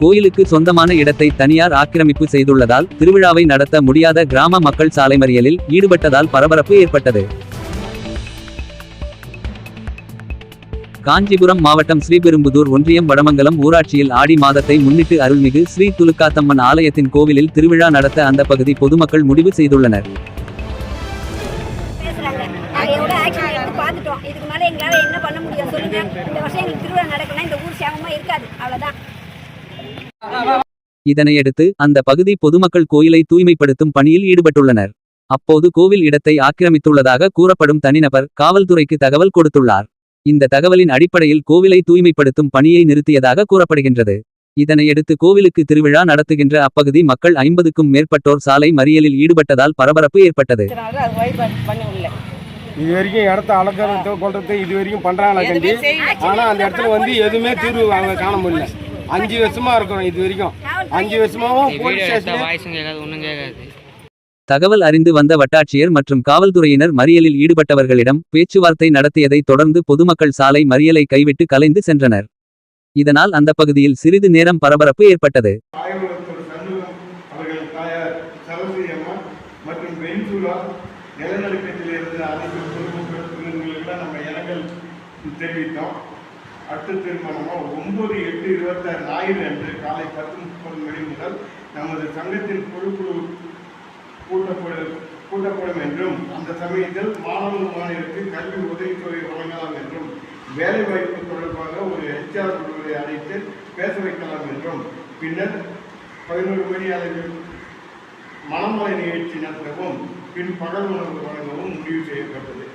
கோயிலுக்கு சொந்தமான இடத்தை தனியார் ஆக்கிரமிப்பு செய்துள்ளதால் திருவிழாவை நடத்த முடியாத கிராம மக்கள் சாலை மறியலில் ஈடுபட்டதால் பரபரப்பு ஏற்பட்டது. காஞ்சிபுரம் மாவட்டம் ஸ்ரீபெரும்புதூர் ஒன்றியம் வடமங்கலம் ஊராட்சியில் ஆடி மாதத்தை முன்னிட்டு அருள்மிகு ஸ்ரீ துலுக்காத்தம்மன் ஆலயத்தின் கோவிலில் திருவிழா நடத்த அந்த பகுதி பொதுமக்கள் முடிவு செய்துள்ளனர். இதனையடுத்து அந்த பகுதி பொதுமக்கள் கோயிலை தூய்மைப்படுத்தும் பணியில் ஈடுபட்டுள்ளனர். அப்போது கோவில் இடத்தை ஆக்கிரமித்துள்ளதாக கூறப்படும் தனிநபர் காவல்துறைக்கு தகவல் கொடுத்துள்ளார். இந்த தகவலின் அடிப்படையில் கோவிலை தூய்மைப்படுத்தும் பணியை நிறுத்தியதாக கூறப்படுகின்றது. இதனையடுத்து கோவிலுக்கு திருவிழா நடத்துகின்ற அப்பகுதி மக்கள் 50க்கும் மேற்பட்டோர் சாலை மறியலில் ஈடுபட்டதால் பரபரப்பு ஏற்பட்டது. இது வரைக்கும் இடத்த அளக்கிறது கொள்றது இது வரைக்கும் பண்றாங்களா கண்டி, ஆனா அந்த இடத்துல வந்து எதுவுமே தீர்வு அவங்க காண முடியல. 5 வருஷமா இருக்கிறோம், இது வரைக்கும் 5 வருஷமாவும் போலீஸ் ஸ்டேஷன். தகவல் அறிந்து வந்த வட்டாட்சியர் மற்றும் காவல்துறையினர் மறியலில் ஈடுபட்டவர்களிடம் பேச்சுவார்த்தை நடத்தியதை தொடர்ந்து பொதுமக்கள் சாலை மறியலை கைவிட்டு கலைந்து சென்றனர். இதனால் அந்த பகுதியில் சிறிது நேரம் பரபரப்பு ஏற்பட்டது. அடுத்த தீர்மானமாக 9/8/26 ஞாயிறு அன்று காலை 10:30 மணி முதல் நமது சங்கத்தின் குழு கூட்டப்படும் என்றும் அந்த சமயத்தில் மாணவர்களுக்கு கல்வி உதவித்தொகை வழங்கலாம் என்றும் வேலைவாய்ப்பு தொடர்பாக ஒரு HR குழுவை அழைத்து பேச வைக்கலாம் என்றும் பின்னர் 11 மணி அளவில் மணமலை நிகழ்ச்சி நடத்தவும் பின் பகல் உணவு வழங்கவும் முடிவு செய்யப்பட்டது.